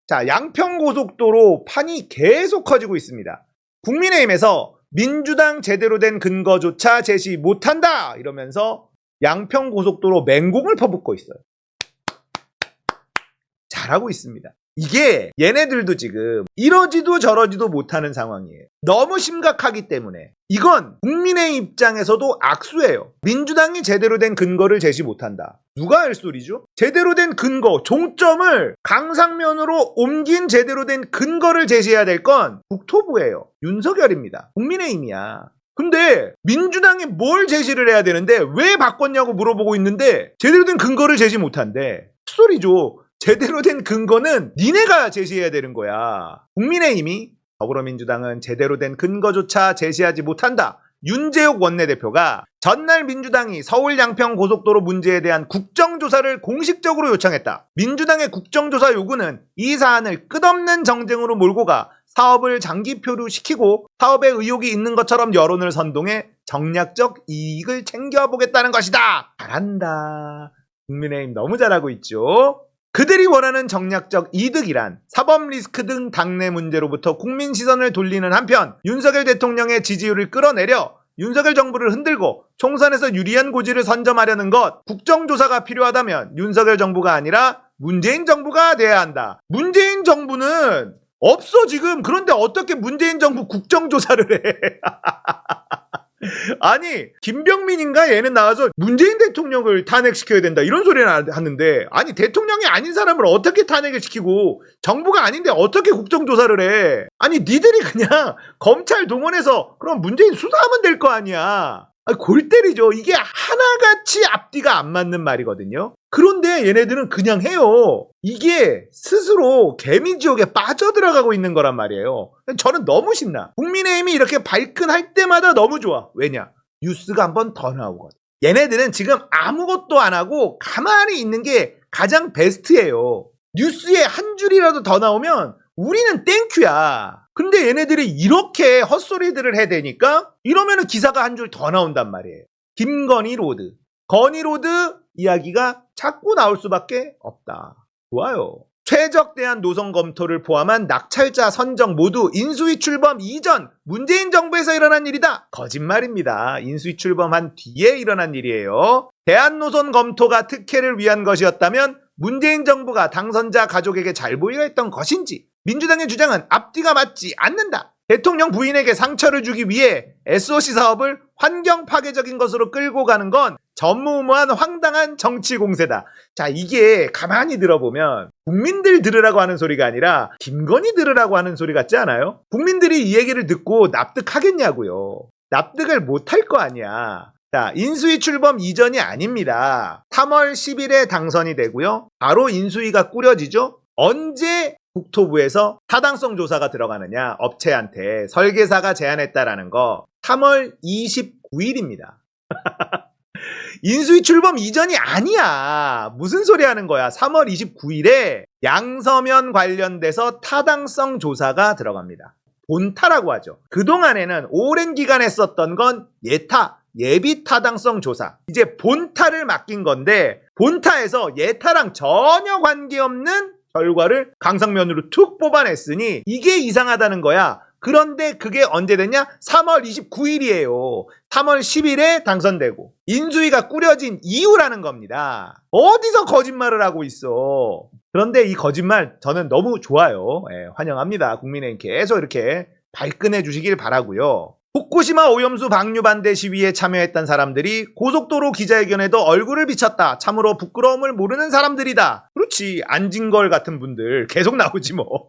자, 양평고속도로 판이 계속 커지고 있습니다. 국민의힘에서 민주당 제대로 된 근거조차 제시 못한다 이러면서 양평고속도로 맹공을 퍼붓고 있어요. 잘하고 있습니다. 이게 얘네들도 지금 이러지도 저러지도 못하는 상황이에요. 너무 심각하기 때문에 이건 국민의 입장에서도 악수예요. 민주당이 제대로 된 근거를 제시 못한다. 누가 할 소리죠? 제대로 된 근거, 종점을 강상면으로 옮긴 제대로 된 근거를 제시해야 될 건 국토부예요. 윤석열입니다. 국민의힘이야. 근데 민주당이 뭘 제시를 해야 되는데 왜 바꿨냐고 물어보고 있는데 제대로 된 근거를 제시 못한대. 헛소리죠. 제대로 된 근거는 니네가 제시해야 되는 거야. 국민의힘이 더불어민주당은 제대로 된 근거조차 제시하지 못한다. 윤재욱 원내대표가 전날 민주당이 서울 양평 고속도로 문제에 대한 국정조사를 공식적으로 요청했다. 민주당의 국정조사 요구는 이 사안을 끝없는 정쟁으로 몰고 가 사업을 장기 표류시키고 사업에 의혹이 있는 것처럼 여론을 선동해 정략적 이익을 챙겨보겠다는 것이다. 잘한다. 국민의힘 너무 잘하고 있죠. 그들이 원하는 정략적 이득이란 사법 리스크 등 당내 문제로부터 국민 시선을 돌리는 한편 윤석열 대통령의 지지율을 끌어내려 윤석열 정부를 흔들고 총선에서 유리한 고지를 선점하려는 것. 국정조사가 필요하다면 윤석열 정부가 아니라 문재인 정부가 돼야 한다. 문재인 정부는 없어 지금. 그런데 어떻게 문재인 정부 국정조사를 해. 아니 김병민인가 얘는 나와서 문재인 대통령을 탄핵시켜야 된다 이런 소리를 하는데, 아니 대통령이 아닌 사람을 어떻게 탄핵을 시키고 정부가 아닌데 어떻게 국정조사를 해. 아니 니들이 그냥 검찰 동원해서 그럼 문재인 수사하면 될 거 아니야. 골 때리죠. 이게 하나같이 앞뒤가 안 맞는 말이거든요. 그런데 얘네들은 그냥 해요. 이게 스스로 개미지옥에 빠져들어가고 있는 거란 말이에요. 저는 너무 신나. 국민의힘이 이렇게 발끈할 때마다 너무 좋아. 왜냐? 뉴스가 한 번 더 나오거든. 얘네들은 지금 아무것도 안 하고 가만히 있는 게 가장 베스트예요. 뉴스에 한 줄이라도 더 나오면 우리는 땡큐야. 근데 얘네들이 이렇게 헛소리들을 해대니까 이러면은 기사가 한 줄 더 나온단 말이에요. 김건희 로드, 건희 로드 이야기가 자꾸 나올 수밖에 없다. 좋아요. 최적 대한 노선 검토를 포함한 낙찰자 선정 모두 인수위 출범 이전 문재인 정부에서 일어난 일이다. 거짓말입니다. 인수위 출범한 뒤에 일어난 일이에요. 대한 노선 검토가 특혜를 위한 것이었다면 문재인 정부가 당선자 가족에게 잘 보이려 했던 것인지, 민주당의 주장은 앞뒤가 맞지 않는다. 대통령 부인에게 상처를 주기 위해 SOC 사업을 환경 파괴적인 것으로 끌고 가는 건 전무후무한 황당한 정치 공세다. 자, 이게 가만히 들어보면 국민들 들으라고 하는 소리가 아니라 김건희 들으라고 하는 소리 같지 않아요? 국민들이 이 얘기를 듣고 납득하겠냐고요. 납득을 못할 거 아니야. 자, 인수위 출범 이전이 아닙니다. 3월 10일에 당선이 되고요. 바로 인수위가 꾸려지죠. 언제 국토부에서 타당성 조사가 들어가느냐, 업체한테 설계사가 제안했다라는 거 3월 29일입니다. 인수위 출범 이전이 아니야. 무슨 소리 하는 거야. 3월 29일에 양서면 관련돼서 타당성 조사가 들어갑니다. 본타라고 하죠. 그동안에는 오랜 기간 했었던 건 예타, 예비 타당성 조사. 이제 본타를 맡긴 건데 본타에서 예타랑 전혀 관계없는 결과를 강성면으로 툭 뽑아냈으니 이게 이상하다는 거야. 그런데 그게 언제 됐냐? 3월 29일이에요. 3월 10일에 당선되고 인수위가 꾸려진 이유라는 겁니다. 어디서 거짓말을 하고 있어. 그런데 이 거짓말 저는 너무 좋아요. 환영합니다. 국민의힘 계속 이렇게 발끈해 주시길 바라고요. 후쿠시마 오염수 방류 반대 시위에 참여했던 사람들이 고속도로 기자회견에도 얼굴을 비쳤다. 참으로 부끄러움을 모르는 사람들이다. 그렇지. 안진걸 같은 분들 계속 나오지 뭐.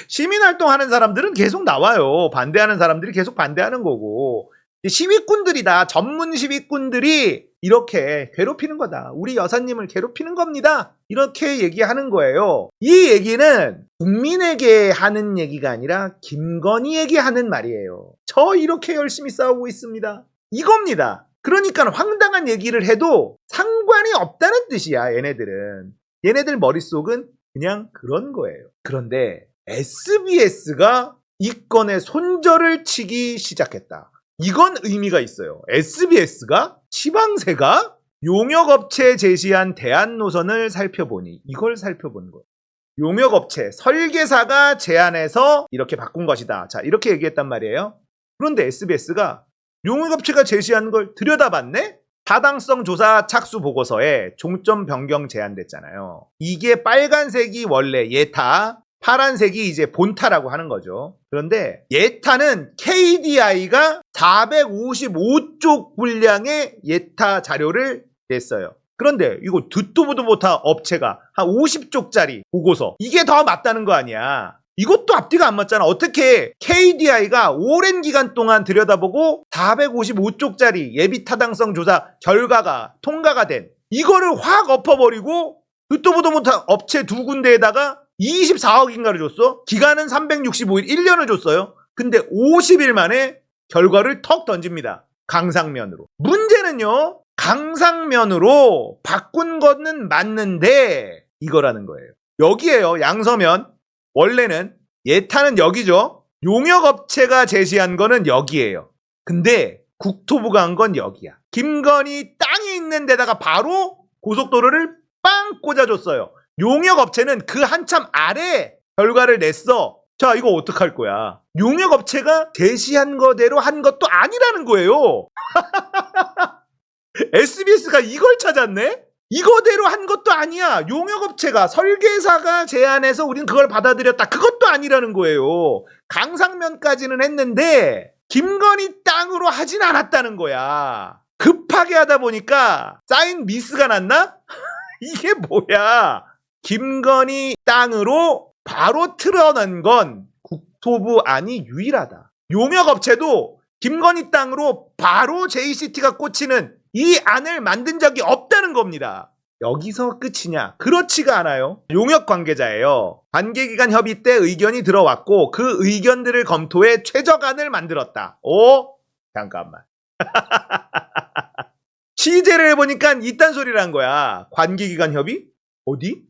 시민활동하는 사람들은 계속 나와요. 반대하는 사람들이 계속 반대하는 거고. 시위꾼들이다. 전문 시위꾼들이 이렇게 괴롭히는 거다. 우리 여사님을 괴롭히는 겁니다. 이렇게 얘기하는 거예요. 이 얘기는 국민에게 하는 얘기가 아니라 김건희에게 하는 말이에요. 저 이렇게 열심히 싸우고 있습니다. 이겁니다. 그러니까 황당한 얘기를 해도 상관이 없다는 뜻이야. 얘네들은. 얘네들 머릿속은 그냥 그런 거예요. 그런데 SBS가 이 건에 손절을 치기 시작했다. 이건 의미가 있어요. SBS가? 지방세가? 용역업체에 제시한 대안 노선을 살펴보니 이걸 살펴본 거예요. 용역업체, 설계사가 제안해서 이렇게 바꾼 것이다. 자, 이렇게 얘기했단 말이에요. 그런데 SBS가 용역업체가 제시한 걸 들여다봤네? 타당성 조사 착수 보고서에 종점 변경 제안됐잖아요. 이게 빨간색이 원래 예타, 파란색이 이제 본타라고 하는 거죠. 그런데 예타는 KDI가 455쪽 분량의 예타 자료를 냈어요. 그런데 이거 듣도 보도 못한 업체가 한 50쪽짜리 보고서, 이게 더 맞다는 거 아니야. 이것도 앞뒤가 안 맞잖아. 어떻게 KDI가 오랜 기간 동안 들여다보고 455쪽짜리 예비 타당성 조사 결과가 통과가 된 이거를 확 엎어버리고 듣도 보도 못한 업체 두 군데에다가 24억인가를 줬어? 기간은 365일, 1년을 줬어요. 근데 50일 만에 결과를 턱 던집니다. 강상면으로. 문제는요, 강상면으로 바꾼 거는 맞는데 이거라는 거예요. 여기에요. 양서면. 원래는 예타는 여기죠. 용역업체가 제시한 거는 여기에요. 근데 국토부가 한 건 여기야. 김건희 땅이 있는 데다가 바로 고속도로를 빵 꽂아줬어요. 용역업체는 그 한참 아래 결과를 냈어. 자, 이거 어떡할 거야? 용역업체가 제시한 거대로 한 것도 아니라는 거예요. SBS가 이걸 찾았네? 이거대로 한 것도 아니야. 용역업체가, 설계사가 제안해서 우린 그걸 받아들였다. 그것도 아니라는 거예요. 강상면까지는 했는데 김건희 땅으로 하진 않았다는 거야. 급하게 하다 보니까 사인 미스가 났나? 이게 뭐야? 김건희 땅으로 바로 틀어낸 건 국토부 안이 유일하다. 용역업체도 김건희 땅으로 바로 JCT가 꽂히는 이 안을 만든 적이 없다는 겁니다. 여기서 끝이냐? 그렇지가 않아요. 용역 관계자예요. 관계기관 협의 때 의견이 들어왔고 그 의견들을 검토해 최저안을 만들었다. 오? 잠깐만. 취재를 해보니까 이딴 소리를 한 거야. 관계기관 협의? 어디?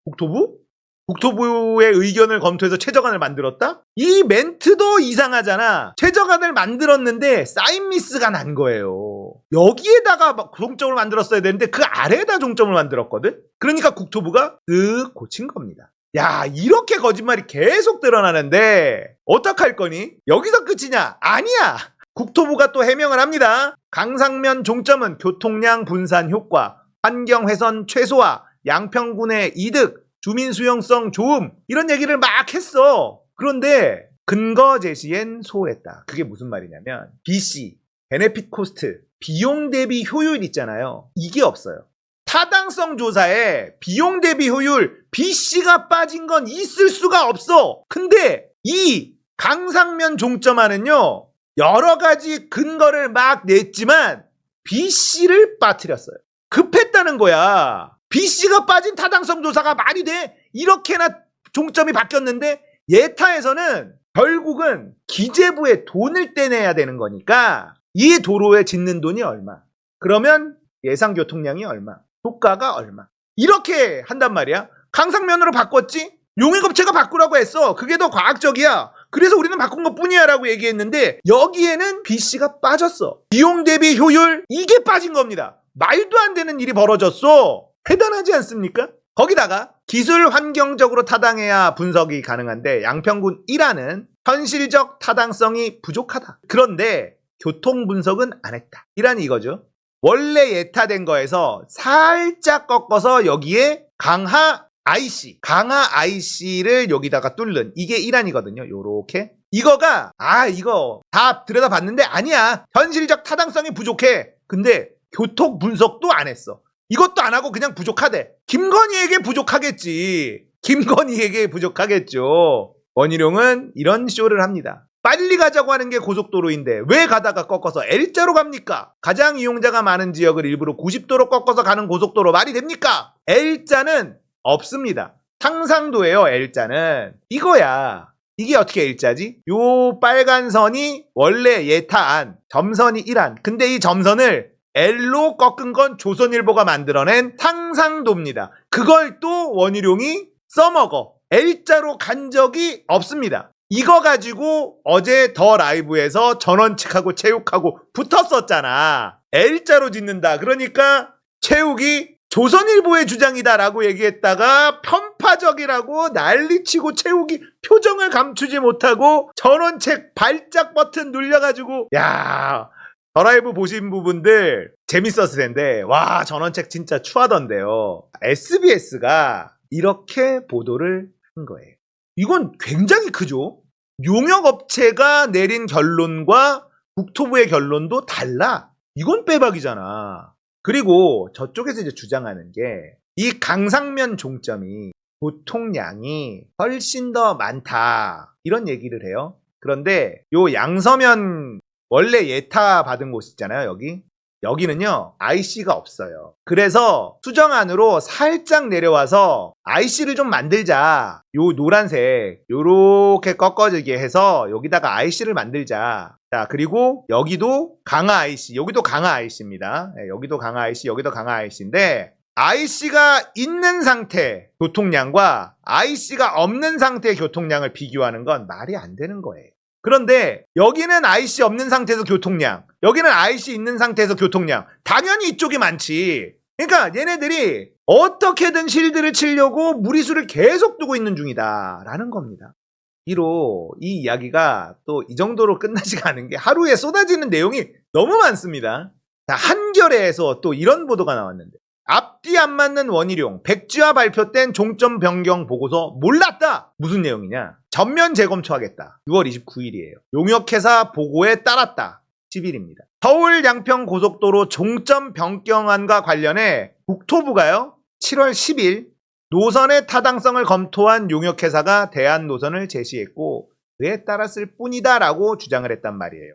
국토부? 국토부의 의견을 검토해서 최저안을 만들었다? 이 멘트도 이상하잖아. 최저안을 만들었는데 사인 미스가 난 거예요. 여기에다가 종점을 만들었어야 되는데 그 아래에다 종점을 만들었거든? 그러니까 국토부가 쓱 고친 겁니다. 야, 이렇게 거짓말이 계속 드러나는데 어떡할 거니? 여기서 끝이냐? 아니야! 국토부가 또 해명을 합니다. 강상면 종점은 교통량 분산 효과, 환경 훼손 최소화, 양평군의 이득, 주민 수용성 좋음, 이런 얘기를 막 했어. 그런데 근거 제시엔 소홀했다. 그게 무슨 말이냐면 BC, 베네핏 코스트, 비용 대비 효율 있잖아요. 이게 없어요. 타당성 조사에 비용 대비 효율, BC가 빠진 건 있을 수가 없어. 근데 이 강상면 종점안은요, 여러 가지 근거를 막 냈지만 BC를 빠뜨렸어요. 급했다는 거야. BC가 빠진 타당성 조사가 말이 돼? 이렇게나 종점이 바뀌었는데 예타에서는 결국은 기재부에 돈을 떼내야 되는 거니까 이 도로에 짓는 돈이 얼마? 그러면 예상 교통량이 얼마? 효과가 얼마? 이렇게 한단 말이야. 강상면으로 바꿨지? 용역업체가 바꾸라고 했어. 그게 더 과학적이야. 그래서 우리는 바꾼 것뿐이야 라고 얘기했는데 여기에는 BC가 빠졌어. 비용 대비 효율, 이게 빠진 겁니다. 말도 안 되는 일이 벌어졌어. 대단하지 않습니까? 거기다가 기술 환경적으로 타당해야 분석이 가능한데 양평군 1안은 현실적 타당성이 부족하다. 그런데 교통 분석은 안 했다. 1안이 이거죠. 원래 예타된 거에서 살짝 꺾어서 여기에 강하 IC를 여기다가 뚫는 이게 1안이거든요. 요렇게. 이거가 이거 다 들여다봤는데 아니야. 현실적 타당성이 부족해. 근데 교통 분석도 안 했어. 이것도 안 하고 그냥 부족하대. 김건희에게 부족하겠지. 김건희에게 부족하겠죠. 원희룡은 이런 쇼를 합니다. 빨리 가자고 하는 게 고속도로인데 왜 가다가 꺾어서 L자로 갑니까? 가장 이용자가 많은 지역을 일부러 90도로 꺾어서 가는 고속도로 말이 됩니까? L자는 없습니다. 상상도예요. L자는. 이거야. 이게 어떻게 L자지? 요 빨간 선이 원래 예타안, 점선이 1안. 근데 이 점선을 L로 꺾은 건 조선일보가 만들어낸 상상도입니다. 그걸 또 원희룡이 써먹어. L자로 간 적이 없습니다. 이거 가지고 어제 더 라이브에서 전원 측하고 체육하고 붙었었잖아. L자로 짓는다. 그러니까 체육이 조선일보의 주장이다라고 얘기했다가 편파적이라고 난리치고 채우기 표정을 감추지 못하고 전원책 발작 버튼 눌려가지고 야 더 라이브 보신 부분들 재밌었을 텐데 와 전원책 진짜 추하던데요. SBS가 이렇게 보도를 한 거예요. 이건 굉장히 크죠. 용역업체가 내린 결론과 국토부의 결론도 달라. 이건 빼박이잖아. 그리고 저쪽에서 이제 주장하는 게 이 강상면 종점이 교통량이 훨씬 더 많다. 이런 얘기를 해요. 그런데 요 양서면 원래 예타 받은 곳 있잖아요. 여기는요 IC가 없어요. 그래서 수정안으로 살짝 내려와서 IC를 좀 만들자. 요 노란색 요렇게 꺾어지게 해서 여기다가 IC를 만들자. 자 그리고 여기도 강화 IC, 여기도 강화 IC입니다. 네, 여기도 강화 IC, 여기도 강화 IC인데 IC가 있는 상태 교통량과 IC가 없는 상태의 교통량을 비교하는 건 말이 안 되는 거예요. 그런데 여기는 IC 없는 상태에서 교통량, 여기는 IC 있는 상태에서 교통량, 당연히 이쪽이 많지. 그러니까 얘네들이 어떻게든 실드를 치려고 무리수를 계속 두고 있는 중이다 라는 겁니다. 이 이야기가 또 이 정도로 끝나지가 않은 게 하루에 쏟아지는 내용이 너무 많습니다. 자, 한겨레에서 또 이런 보도가 나왔는데 앞뒤 안 맞는 원희룡, 백지화 발표된 종점 변경 보고서 몰랐다. 무슨 내용이냐? 전면 재검토하겠다. 6월 29일이에요. 용역회사 보고에 따랐다. 10일입니다. 서울 양평 고속도로 종점 변경안과 관련해 국토부가요 7월 10일 노선의 타당성을 검토한 용역회사가 대안 노선을 제시했고 그에 따랐을 뿐이다 라고 주장을 했단 말이에요.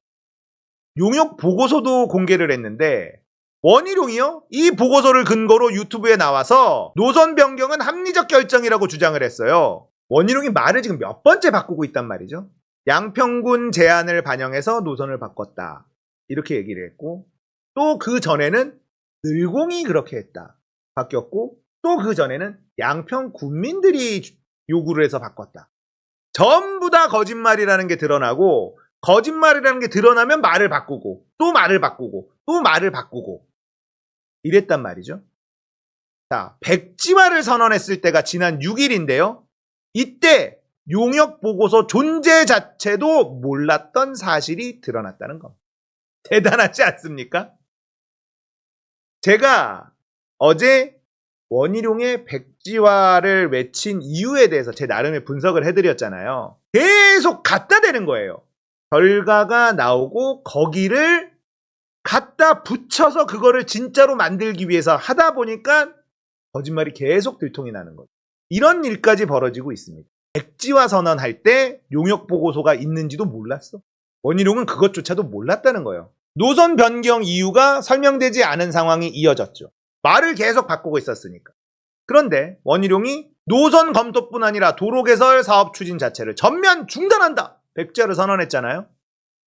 용역 보고서도 공개를 했는데 원희룡이요? 이 보고서를 근거로 유튜브에 나와서 노선 변경은 합리적 결정이라고 주장을 했어요. 원희룡이 말을 지금 몇 번째 바꾸고 있단 말이죠. 양평군 제안을 반영해서 노선을 바꿨다. 이렇게 얘기를 했고 또 그 전에는 늘공이 그렇게 했다. 바뀌었고 또 그 전에는 양평 군민들이 요구를 해서 바꿨다. 전부 다 거짓말이라는 게 드러나고 거짓말이라는 게 드러나면 말을 바꾸고 또 말을 바꾸고 또 말을 바꾸고 이랬단 말이죠. 자, 백지화를 선언했을 때가 지난 6일인데요. 이때 용역 보고서 존재 자체도 몰랐던 사실이 드러났다는 겁니다. 대단하지 않습니까? 제가 어제 원희룡의 백지화를 외친 이유에 대해서 제 나름의 분석을 해드렸잖아요. 계속 갖다 대는 거예요. 결과가 나오고 거기를 갖다 붙여서 그거를 진짜로 만들기 위해서 하다 보니까 거짓말이 계속 들통이 나는 거죠. 이런 일까지 벌어지고 있습니다. 백지화 선언할 때 용역 보고서가 있는지도 몰랐어. 원희룡은 그것조차도 몰랐다는 거예요. 노선 변경 이유가 설명되지 않은 상황이 이어졌죠. 말을 계속 바꾸고 있었으니까. 그런데 원희룡이 노선 검토뿐 아니라 도로 개설 사업 추진 자체를 전면 중단한다. 백지화를 선언했잖아요.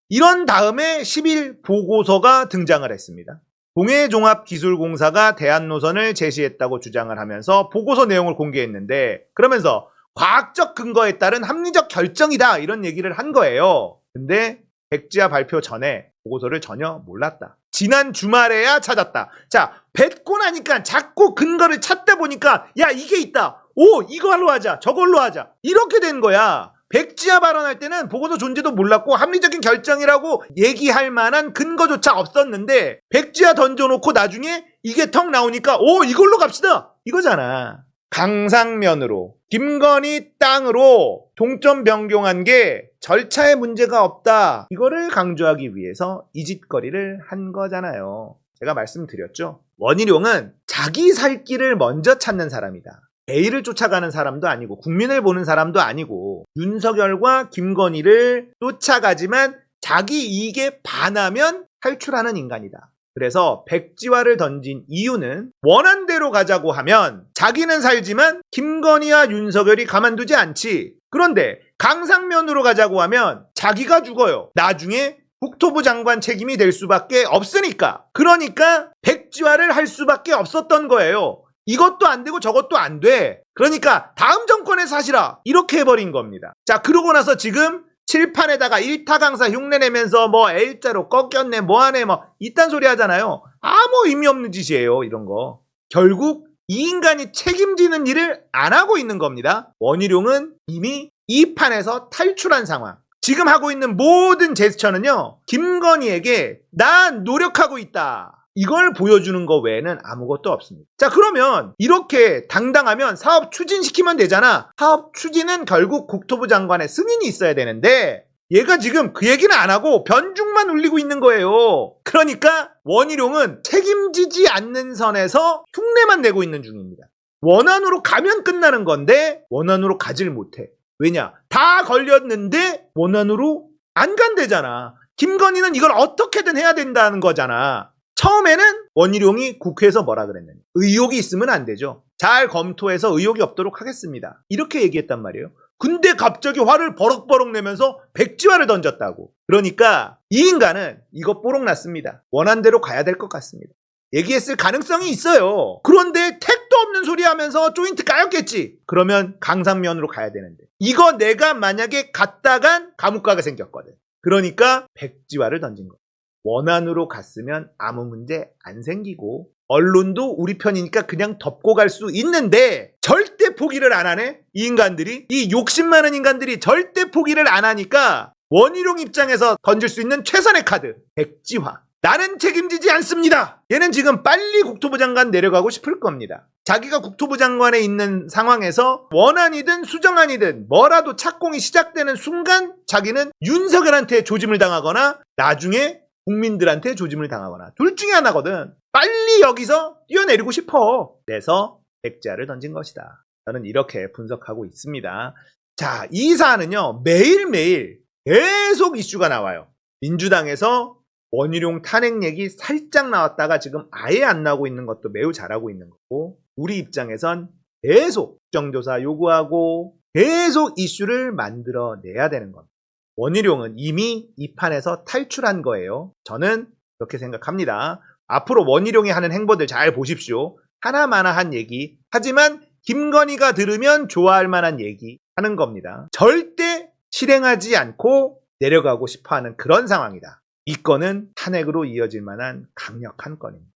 이런 다음에 10일 보고서가 등장을 했습니다. 동해종합기술공사가 대안노선을 제시했다고 주장을 하면서 보고서 내용을 공개했는데 그러면서 과학적 근거에 따른 합리적 결정이다 이런 얘기를 한 거예요. 근데 백지화 발표 전에 보고서를 전혀 몰랐다. 지난 주말에야 찾았다. 자, 뱉고 나니까 자꾸 근거를 찾다 보니까 야 이게 있다. 오 이걸로 하자. 저걸로 하자. 이렇게 된 거야. 백지화 발언할 때는 보고서 존재도 몰랐고 합리적인 결정이라고 얘기할 만한 근거조차 없었는데 백지화 던져놓고 나중에 이게 턱 나오니까 오 이걸로 갑시다 이거잖아. 강상면으로 김건희 땅으로 종점 변경한 게 절차에 문제가 없다. 이거를 강조하기 위해서 이 짓거리를 한 거잖아요. 제가 말씀드렸죠. 원희룡은 자기 살 길을 먼저 찾는 사람이다. A를 쫓아가는 사람도 아니고 국민을 보는 사람도 아니고 윤석열과 김건희를 쫓아가지만 자기 이익에 반하면 탈출하는 인간이다. 그래서 백지화를 던진 이유는 원한대로 가자고 하면 자기는 살지만 김건희와 윤석열이 가만두지 않지. 그런데 강상면으로 가자고 하면 자기가 죽어요. 나중에 국토부 장관 책임이 될 수밖에 없으니까. 그러니까 백지화를 할 수밖에 없었던 거예요. 이것도 안 되고 저것도 안 돼. 그러니까 다음 정권에서 하시라. 이렇게 해버린 겁니다. 자, 그러고 나서 지금 칠판에다가 일타 강사 흉내내면서 뭐 L자로 꺾였네 뭐하네 뭐 이딴 소리 하잖아요. 아무 의미 없는 짓이에요. 이런 거. 결국 이 인간이 책임지는 일을 안 하고 있는 겁니다. 원희룡은 이미 이 판에서 탈출한 상황. 지금 하고 있는 모든 제스처는요, 김건희에게 나 노력하고 있다, 이걸 보여주는 거 외에는 아무것도 없습니다. 자, 그러면 이렇게 당당하면 사업 추진시키면 되잖아. 사업 추진은 결국 국토부 장관의 승인이 있어야 되는데 얘가 지금 그 얘기는 안 하고 변죽만 울리고 있는 거예요. 그러니까 원희룡은 책임지지 않는 선에서 흉내만 내고 있는 중입니다. 원안으로 가면 끝나는 건데 원안으로 가질 못해. 왜냐? 다 걸렸는데 원안으로 안 간대잖아. 김건희는 이걸 어떻게든 해야 된다는 거잖아. 처음에는 원희룡이 국회에서 뭐라 그랬느냐. 의혹이 있으면 안 되죠. 잘 검토해서 의혹이 없도록 하겠습니다. 이렇게 얘기했단 말이에요. 근데 갑자기 화를 버럭버럭 내면서 백지화를 던졌다고. 그러니까 이 인간은 이거 뽀록 났습니다. 원한대로 가야 될 것 같습니다. 얘기했을 가능성이 있어요. 그런데 택도 없는 소리 하면서 조인트 까였겠지. 그러면 강상면으로 가야 되는데 이거 내가 만약에 갔다간 감옥가가 생겼거든. 그러니까 백지화를 던진 거야. 원안으로 갔으면 아무 문제 안 생기고 언론도 우리 편이니까 그냥 덮고 갈 수 있는데 절대 포기를 안 하네. 이 인간들이, 이 욕심 많은 인간들이 절대 포기를 안 하니까 원희룡 입장에서 던질 수 있는 최선의 카드, 백지화. 나는 책임지지 않습니다. 얘는 지금 빨리 국토부 장관 내려가고 싶을 겁니다. 자기가 국토부 장관에 있는 상황에서 원안이든 수정안이든 뭐라도 착공이 시작되는 순간 자기는 윤석열한테 조짐을 당하거나 나중에 국민들한테 조짐을 당하거나 둘 중에 하나거든. 빨리 여기서 뛰어내리고 싶어. 그래서 백지화를 던진 것이다. 저는 이렇게 분석하고 있습니다. 자, 이 사안은요, 매일매일 계속 이슈가 나와요. 민주당에서 원희룡 탄핵 얘기 살짝 나왔다가 지금 아예 안 나오고 있는 것도 매우 잘하고 있는 거고, 우리 입장에선 계속 국정조사 요구하고 계속 이슈를 만들어내야 되는 겁니다. 원희룡은 이미 이 판에서 탈출한 거예요. 저는 그렇게 생각합니다. 앞으로 원희룡이 하는 행보들 잘 보십시오. 하나마나한 얘기, 하지만 김건희가 들으면 좋아할 만한 얘기 하는 겁니다. 절대 실행하지 않고 내려가고 싶어하는 그런 상황이다. 이 건은 탄핵으로 이어질 만한 강력한 건입니다.